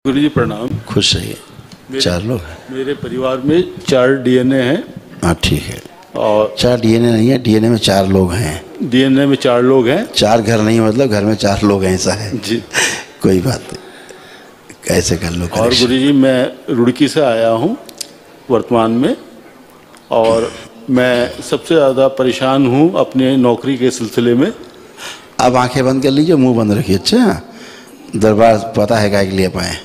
गुरु जी प्रणाम। खुश रहिए। 4 लोग हैं मेरे परिवार में 4 डीएनए हैं। हाँ ठीक है। और 4 डीएनए नहीं है, डीएनए में 4 लोग हैं। डीएनए में 4 लोग हैं। 4 घर नहीं मतलब घर में 4 लोग हैं, ऐसा है जी। कोई बात नहीं, कैसे कर लो। और गुरु जी मैं रुड़की से आया हूँ वर्तमान में, और मैं सबसे ज़्यादा परेशान हूँ अपने नौकरी के सिलसिले में। अब आंखें बंद कर लीजिए, मुंह बंद रखिए। अच्छा, दरबार पता है क्या के लिए पाए,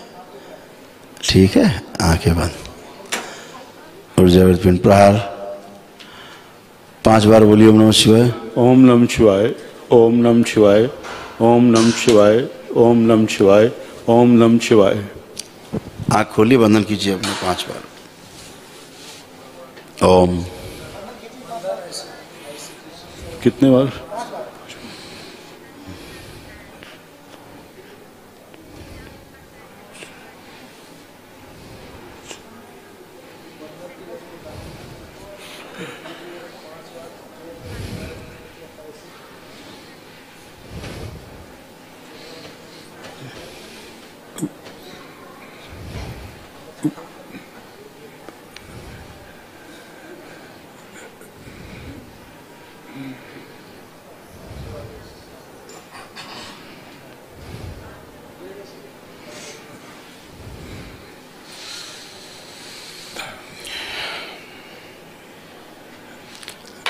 ठीक है। आंखें बंद, ऊर्जा पिंड प्रहार 5 बार बोलिए ओम नमः शिवाय। ओम नमः शिवाय, ओम नमः शिवाय, ओम नमः शिवाय, ओम नमः शिवाय, ओम नमः शिवाय। आँख खोलिए, बंधन कीजिए अपने 5 बार। ओम। कितने बार?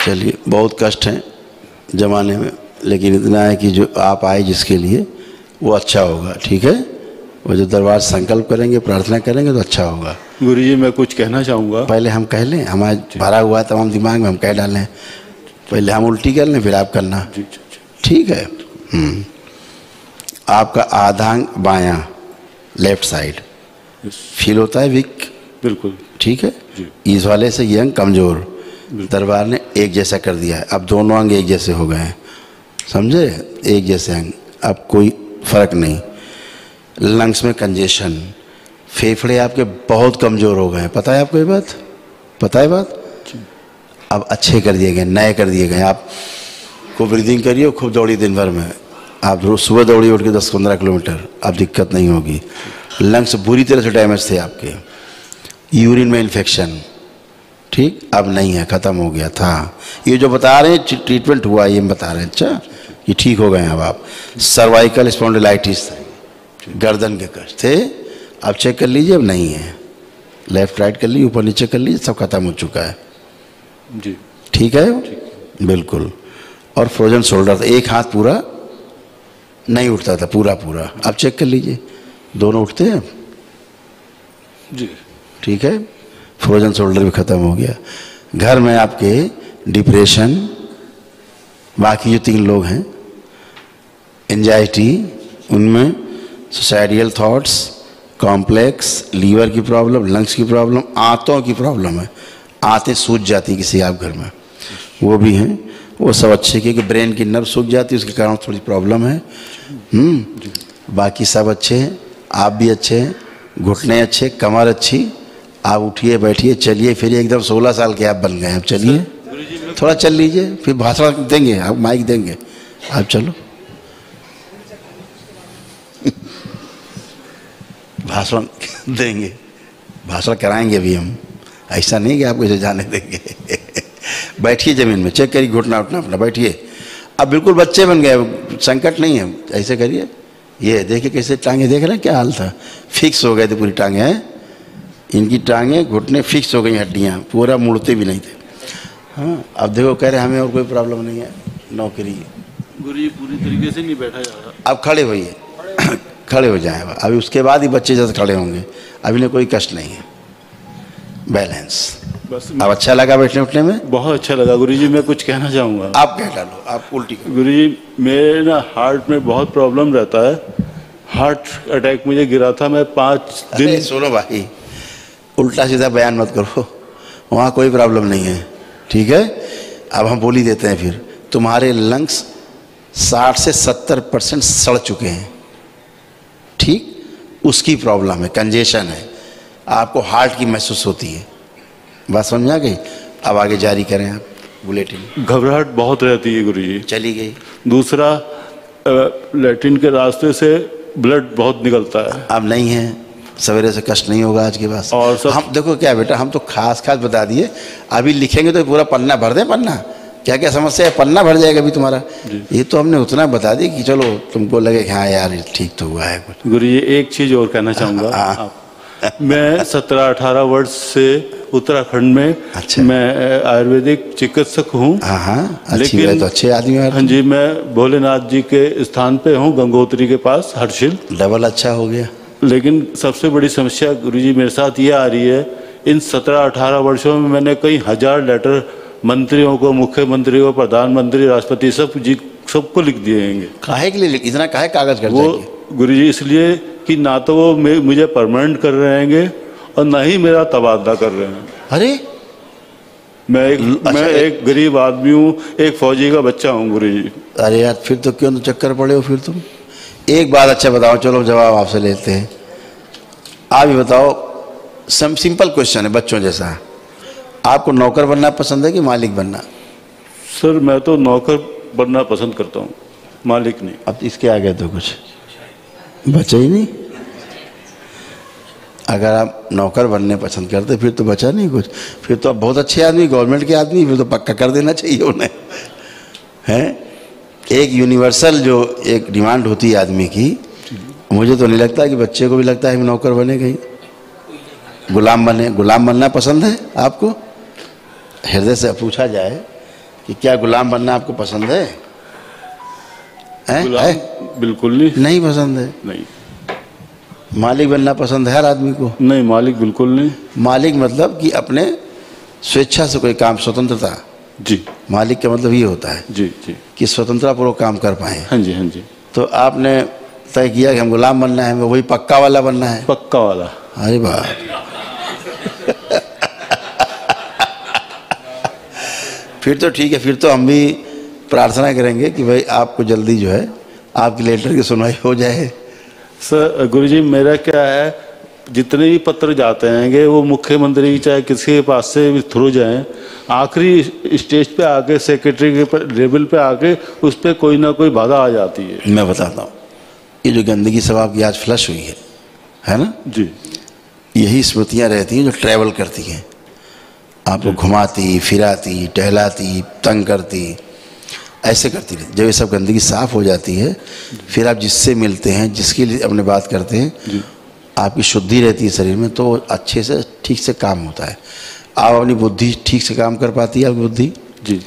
चलिए, बहुत कष्ट है जमाने में, लेकिन इतना है कि जो आप आए जिसके लिए वो अच्छा होगा, ठीक है। वो जो दरबार संकल्प करेंगे, प्रार्थना करेंगे तो अच्छा होगा। गुरु जी मैं कुछ कहना चाहूँगा। पहले हम कह लें, हमारा भरा हुआ है तमाम दिमाग में, हम कह डालें। पहले हम उल्टी कर लें, फिर आप करना, ठीक है। आपका आधांग बायां, लेफ्ट साइड फील होता है वीक, बिल्कुल ठीक है। इस वाले से ये अंग कमजोर, दरबार ने एक जैसा कर दिया है। अब दोनों अंग एक जैसे हो गए हैं, समझे, एक जैसे अंग, अब कोई फर्क नहीं। लंग्स में कंजेशन, फेफड़े आपके बहुत कमजोर हो गए हैं, पता है आपको ये बात, पता है बात। अब अच्छे कर दिए गए, नए कर दिए गए। आप को ब्रीदिंग करिए, खूब दौड़ी दिन भर में, आप रोज सुबह दौड़ी उठ के 10-15 किलोमीटर, अब दिक्कत नहीं होगी। लंग्स बुरी तरह से डैमेज थे आपके, यूरिन में इन्फेक्शन, ठीक, अब नहीं है, ख़त्म हो गया था। ये जो बता रहे हैं ट्रीटमेंट हुआ, ये बता रहे हैं, अच्छा ये ठीक हो गए हैं अब आप। सर्वाइकल स्पॉन्डिलाइटिस, गर्दन के कष्ट थे, अब चेक कर लीजिए, अब नहीं है। लेफ्ट राइट कर लीजिए, ऊपर नीचे कर लीजिए, सब खत्म हो चुका है जी, ठीक है, बिल्कुल। और फ्रोजन शोल्डर था, एक हाथ पूरा नहीं उठता था, पूरा पूरा, अब चेक कर लीजिए, दोनों उठते हैं जी, ठीक है। फ्रोजन शोल्डर भी ख़त्म हो गया। घर में आपके डिप्रेशन, बाकी जो 3 लोग हैं, एंजाइटी, उनमें सुसाइडियल थॉट्स, कॉम्प्लेक्स, लीवर की प्रॉब्लम, लंग्स की प्रॉब्लम, आंतों की प्रॉब्लम है, आंतें सूज जाती किसी आप घर में, वो भी हैं। वो सब अच्छे, क्योंकि ब्रेन की नर्व सूज जाती है, उसके कारण थोड़ी प्रॉब्लम है। बाकी सब अच्छे हैं, आप भी अच्छे हैं, घुटने अच्छे, कमर अच्छी। आप उठिए, बैठिए, चलिए फिर एकदम 16 साल के आप बन गए। अब चलिए, थोड़ा चल लीजिए, फिर भाषण देंगे, आप माइक देंगे, आप चलो भाषण देंगे, भाषण कराएंगे भी हम, ऐसा नहीं कि आपको इसे जाने देंगे। बैठिए जमीन में, चेक करिए घुटना उठना अपना, बैठिए। अब बिल्कुल बच्चे बन गए, संकट नहीं है, ऐसे करिए। ये देखिए कैसे टांगे, देख रहे हैं क्या हाल था, फिक्स हो गए थे पूरी टांगे हैं, इनकी टांगे घुटने फिक्स हो गई, हड्डियाँ पूरा मुड़ते भी नहीं थे। हाँ, अब देखो कह रहे हमें और कोई प्रॉब्लम नहीं है, नौकरी। गुरु जी पूरी तरीके से नहीं बैठा जा रहा। अब खड़े होइए, खड़े हो जाए, अभी उसके बाद ही बच्चे जैसे खड़े होंगे, अभी ने कोई कष्ट नहीं है, बैलेंस। बस अब अच्छा लगा बैठने उठने में, बहुत अच्छा लगा। गुरु जी मैं कुछ कहना चाहूँगा। आप कह डालो, आप उल्टी करो। गुरु जी मेरे ना हार्ट में बहुत प्रॉब्लम रहता है, हार्ट अटैक मुझे गिरा था, मैं 5 दिन। सुनो भाई, उल्टा सीधा बयान मत करो, वहाँ कोई प्रॉब्लम नहीं है, ठीक है। अब हम बोल ही देते हैं, फिर तुम्हारे लंग्स 60 से 70% सड़ चुके हैं, ठीक, उसकी प्रॉब्लम है, कंजेशन है, आपको हार्ट की महसूस होती है। बात समझ आ गई। अब आगे जारी करें आप बुलेटिन। घबराहट बहुत रहती है गुरु जी। चली गई। दूसरा, लैट्रिन के रास्ते से ब्लड बहुत निकलता है। अब नहीं है, सवेरे से कष्ट नहीं होगा आज के बाद। और सब हम देखो क्या बेटा, हम तो खास बता दिए, अभी लिखेंगे तो पूरा पन्ना भर दें। पन्ना क्या क्या समस्या है, पन्ना भर जाएगा अभी तुम्हारा। ये तो हमने उतना बता दिया कि चलो तुमको लगे कि हाँ यार ठीक तो हुआ है कुछ। गुरु जी एक चीज और कहना चाहूँगा। मैं 17-18 वर्ष से उत्तराखंड में अच्छा। मैं आयुर्वेदिक चिकित्सक हूँ। हाँ अच्छी लेकिन है तो अच्छे आदमी है। हाँ जी, मैं भोलेनाथ जी के स्थान पे हूँ, गंगोत्री के पास हर्षिल। डबल अच्छा हो गया। लेकिन सबसे बड़ी समस्या गुरुजी मेरे साथ ये आ रही है, इन 17-18 वर्षों में मैंने कई हजार लेटर मंत्रियों को, मुख्यमंत्री को, प्रधानमंत्री, राष्ट्रपति सबको लिख दिए हैं। काहे के लिए इतना काहे कागज कर वो गुरुजी इसलिए कि ना तो वो मुझे परमानेंट कर रहे हैं और ना ही मेरा तबादला कर रहे हैं। अरे मैं एक गरीब आदमी हूँ, एक फौजी का बच्चा हूँ गुरुजी। अरे यार फिर तो क्यों चक्कर पड़े हो फिर तुम। एक बात अच्छा बताओ, चलो जवाब आपसे लेते हैं। आप ही बताओ, सिंपल क्वेश्चन है बच्चों जैसा, आपको नौकर बनना पसंद है कि मालिक बनना? सर मैं तो नौकर बनना पसंद करता हूँ, मालिक नहीं। अब इसके आगे तो कुछ बचा ही नहीं। अगर आप नौकर बनने पसंद करते फिर तो बचा नहीं कुछ। फिर तो आप बहुत अच्छे आदमी, गवर्नमेंट के आदमी, फिर तो पक्का कर देना चाहिए उन्हें। हैं एक यूनिवर्सल जो एक डिमांड होती है आदमी की, मुझे तो नहीं लगता कि बच्चे को भी लगता है कि नौकर बने, कहीं गुलाम बने। गुलाम बनना पसंद है आपको? हृदय से पूछा जाए कि क्या गुलाम बनना आपको पसंद है? बिल्कुल नहीं। नहीं पसंद है। नहीं। मालिक बनना पसंद है हर आदमी को? नहीं, मालिक बिल्कुल नहीं। मालिक मतलब कि अपने स्वेच्छा से कोई काम, स्वतंत्रता। जी। मालिक का मतलब ये होता है जी जी कि स्वतंत्रतापूर्वक काम कर पाए। हाँ जी, हाँ जी। तो आपने तय किया कि हम गुलाम बनना है, हमें वही पक्का वाला बनना है। पक्का वाला। अरे बाप फिर तो ठीक है, फिर तो हम भी प्रार्थना करेंगे कि भाई आपको जल्दी जो है आपकी लेटर की सुनवाई हो जाए। सर गुरुजी मेरा क्या है, जितने भी पत्र जाते हैं वो मुख्यमंत्री चाहे किसी के पास से भी थ्रू जाएं, आखिरी स्टेज पे आके सेक्रेटरी के लेवल पे आके उस पर कोई ना कोई बाधा आ जाती है। मैं बताता हूँ, ये जो गंदगी सब आपकी आज फ्लश हुई है ना जी, यही स्मृतियाँ रहती हैं जो ट्रैवल करती हैं, आपको घुमाती फिराती टहलाती तंग करती, ऐसे करती रहती। जब ये सब गंदगी साफ हो जाती है, फिर आप जिससे मिलते हैं, जिसके लिए अपने बात करते हैं, आपकी शुद्धि रहती है शरीर में, तो अच्छे से ठीक से काम होता है। आप अपनी बुद्धि ठीक से काम कर पाती है, आपकी बुद्धि जी,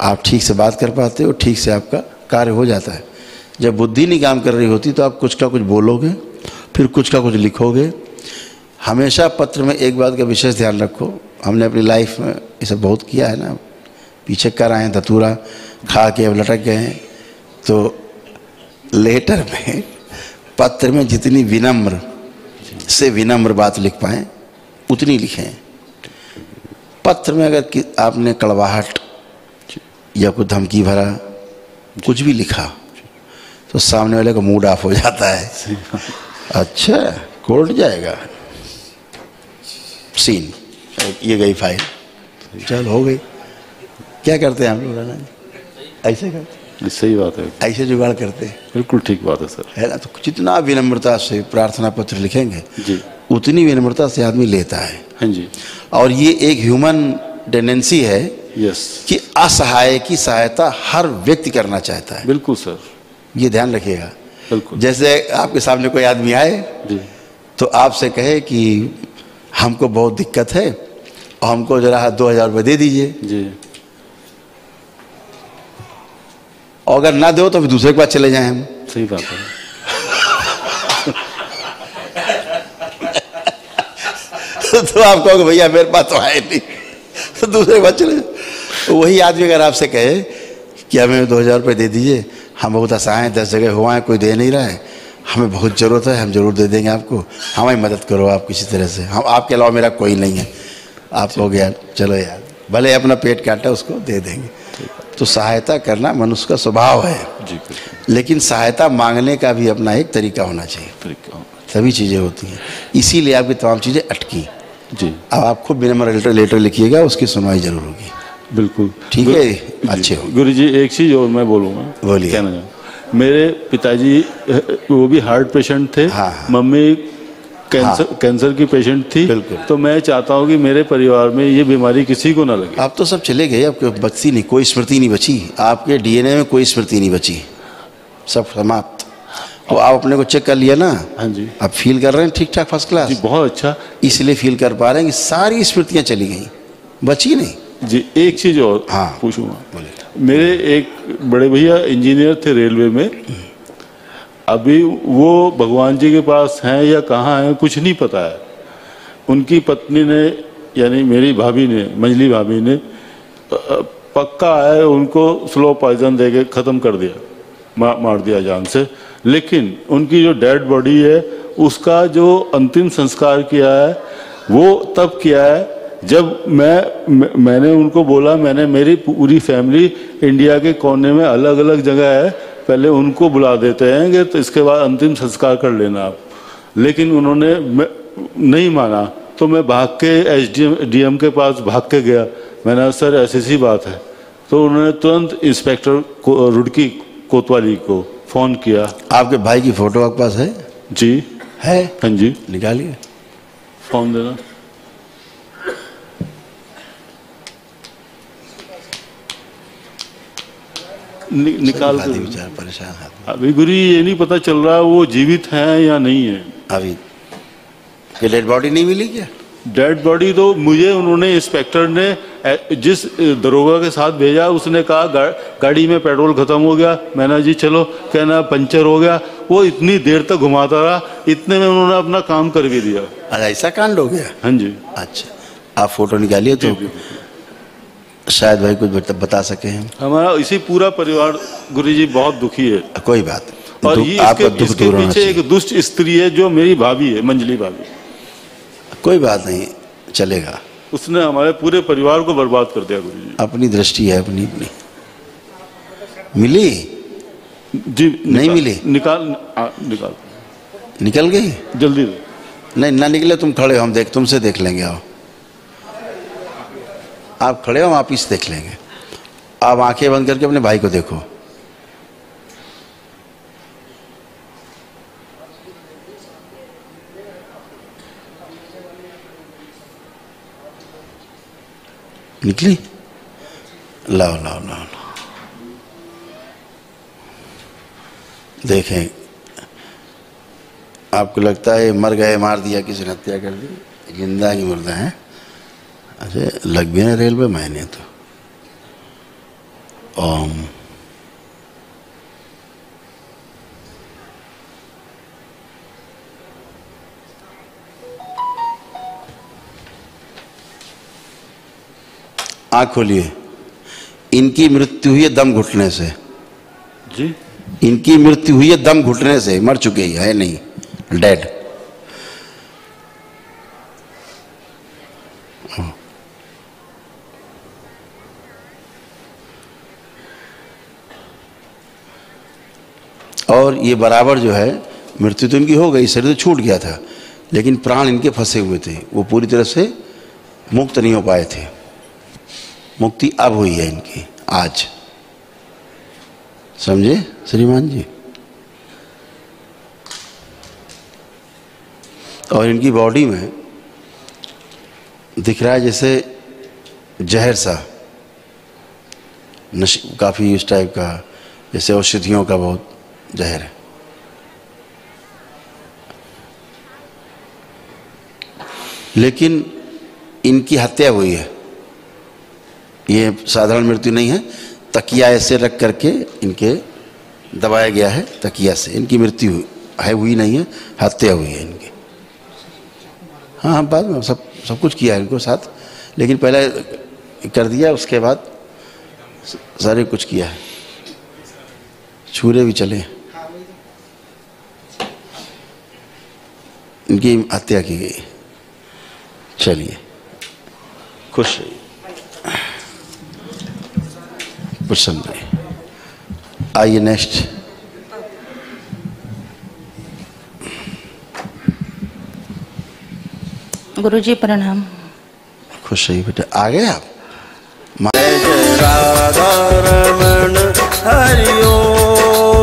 आप ठीक से बात कर पाते हो, ठीक से आपका कार्य हो जाता है। जब बुद्धि नहीं काम कर रही होती तो आप कुछ का कुछ बोलोगे, फिर कुछ का कुछ लिखोगे। हमेशा पत्र में एक बात का विशेष ध्यान रखो, हमने अपनी लाइफ में ये सब बहुत किया है ना, पीछे कर आए हैं, धतूरा खा के अब लटक गए हैं। तो लेटर में, पत्र में जितनी विनम्र से विनम्र बात लिख पाएँ उतनी लिखें। पत्र में अगर आपने कड़वाहट या कोई धमकी भरा कुछ भी लिखा तो सामने वाले का मूड ऑफ हो जाता है। अच्छा कोर्ट जाएगा, सीन, ये गई फाइल, चल हो गई। क्या करते हैं हम लोग? ऐसे करते, सही बात है, ऐसे जुगाड़ करते हैं। बिल्कुल ठीक बात है सर, है ना। तो जितना विनम्रता से प्रार्थना पत्र लिखेंगे जी, उतनी विनम्रता से आदमी लेता है। हाँ जी। और ये एक ह्यूमन टेंडेंसी है यस, कि असहाय की सहायता हर व्यक्ति करना चाहता है। बिल्कुल सर, ये ध्यान रखिएगा। बिल्कुल। जैसे आपके सामने कोई आदमी आए जी, तो आपसे कहे कि हमको बहुत दिक्कत है और हमको जरा 2000 रुपये दे दीजिए, जी, और अगर ना दो तो फिर दूसरे के पास चले जाएं हम। सही बात है। तो आप कहोगे भैया मेरे पास तो है नहीं, तो दूसरे के पास चले जाओ। वही आदमी अगर आपसे कहे कि हमें 2000 रुपये दे दीजिए, हम बहुत असहाय हैं, 10 जगह हुआ है, कोई दे नहीं रहा है, हमें बहुत ज़रूरत है, हम ज़रूर दे देंगे आपको, हमारी मदद करो आप किसी तरह से, हम आपके अलावा मेरा कोई नहीं है। आप कहोगे यार चलो यार, भले अपना पेट काटा उसको दे देंगे। तो सहायता करना मनुष्य का स्वभाव है जी, लेकिन सहायता मांगने का भी अपना एक तरीका होना चाहिए। सभी चीज़ें होती हैं, इसीलिए आपकी तमाम चीज़ें अटकी। जी, अब आप खूब विनम्र लेटर लिखिएगा, उसकी सुनवाई जरूर होगी। बिल्कुल ठीक है, अच्छे हो। गुरु जी एक चीज़ और मैं बोलूँगा, बोलिए। कहना, मेरे पिताजी वो भी हार्ट पेशेंट थे। हाँ। मम्मी कैंसर की पेशेंट थी। बिल्कुल। तो मैं चाहता हूँ कि मेरे परिवार में ये बीमारी किसी को ना लगे। आप तो सब चले गए, आपके बची नहीं, कोई स्मृति नहीं बची, आपके डीएनए में कोई स्मृति नहीं बची, सब समाप्त। तो आप अपने को चेक कर लिया ना? हाँ जी। आप फील कर रहे हैं ठीक ठाक, फर्स्ट क्लास? जी बहुत अच्छा। इसलिए फील कर पा रहे हैं कि सारी स्मृतियाँ चली गई, बची नहीं। जी एक चीज़ और हाँ पूछूंगा। बोलिए। मेरे एक बड़े भैया इंजीनियर थे रेलवे में, अभी वो भगवान जी के पास हैं या कहाँ हैं कुछ नहीं पता है। उनकी पत्नी ने यानी मेरी भाभी ने, मंजली भाभी ने पक्का है उनको स्लो पॉइजन दे के ख़त्म कर दिया, मार दिया जान से। लेकिन उनकी जो डेड बॉडी है उसका जो अंतिम संस्कार किया है वो तब किया है जब मैंने उनको बोला, मैंने मेरी पूरी फैमिली इंडिया के कोने में अलग अलग जगह है, पहले उनको बुला देते हैं कि तो इसके बाद अंतिम संस्कार कर लेना आप। लेकिन उन्होंने नहीं माना, तो मैं भाग के एसडीएम के पास भाग के गया। मैंने सर ऐसी सी बात है, तो उन्होंने तुरंत इंस्पेक्टर रुड़की कोतवाली को फ़ोन किया। आपके भाई की फोटो आपके पास है? जी है। हाँ जी, निकालिए, फ़ोन देना। निकाल कर बेचारा परेशान है अभी गुरु ये नहीं पता चल रहा वो जीवित हैं या नहीं है अभी। कि डेड बॉडी नहीं मिली क्या? डेड बॉडी तो मुझे उन्होंने, इंस्पेक्टर ने जिस दरोगा के साथ भेजा उसने कहा गाड़ी में पेट्रोल खत्म हो गया। मैंने जी चलो, कहना पंचर हो गया। वो इतनी देर तक घुमाता रहा, इतने में उन्होंने अपना काम कर भी दिया। अच्छा ऐसा कांड हो गया? हाँ जी। अच्छा आप फोटो निकालिए तो शायद भाई कुछ बता सके हैं। हमारा इसी पूरा परिवार गुरुजी बहुत दुखी है। कोई बात और ये इसके पीछे एक दुष्ट स्त्री है जो मेरी भाभी है, मंजली भाभी। कोई बात नहीं, चलेगा। उसने हमारे पूरे परिवार को बर्बाद कर दिया गुरुजी। अपनी दृष्टि है अपनी अपनी। मिली? जी नहीं मिली? निकाल निकल गई? जल्दी दो। नहीं ना निकले तुम खड़े हो, हम तुमसे देख लेंगे। आओ आप खड़े हो, हम आप इस देख लेंगे। आप आंखें बंद करके अपने भाई को देखो। निकली? लाओ लाओ लाओ लाओ, देखें। आपको लगता है मर गए, मार दिया, किसी ने हत्या कर दी? जिंदा की मुर्दा है। अच्छा लग भी ना रेलवे मैंने तो। आँख खोलिए। इनकी मृत्यु हुई है दम घुटने से। जी इनकी मृत्यु हुई है दम घुटने से, मर चुके ही है नहीं, डेड। और ये बराबर जो है मृत्यु तो इनकी हो गई, शरीर तो छूट गया था, लेकिन प्राण इनके फंसे हुए थे, वो पूरी तरह से मुक्त नहीं हो पाए थे। मुक्ति अब हुई है इनकी आज, समझे श्रीमान जी? और इनकी बॉडी में दिख रहा है जैसे जहर सा, काफ़ी इस टाइप का, जैसे औषधियों का बहुत जहर है। लेकिन इनकी हत्या हुई है, ये साधारण मृत्यु नहीं है। तकिया ऐसे रख करके इनके दबाया गया है, तकिया से इनकी मृत्यु है, हुई नहीं है, हत्या हुई है इनकी। हाँ बाद में सब कुछ किया है इनको साथ, लेकिन पहले कर दिया, उसके बाद सारे कुछ किया है। छुरे भी चले, इनकी हत्या की गई। चलिए खुश रहिए, प्रसन्न रहिए। आइए नेक्स्ट। गुरुजी प्रणाम। खुश रहिए बेटा। आ गए आप? जय राधा रमण हरि ओम।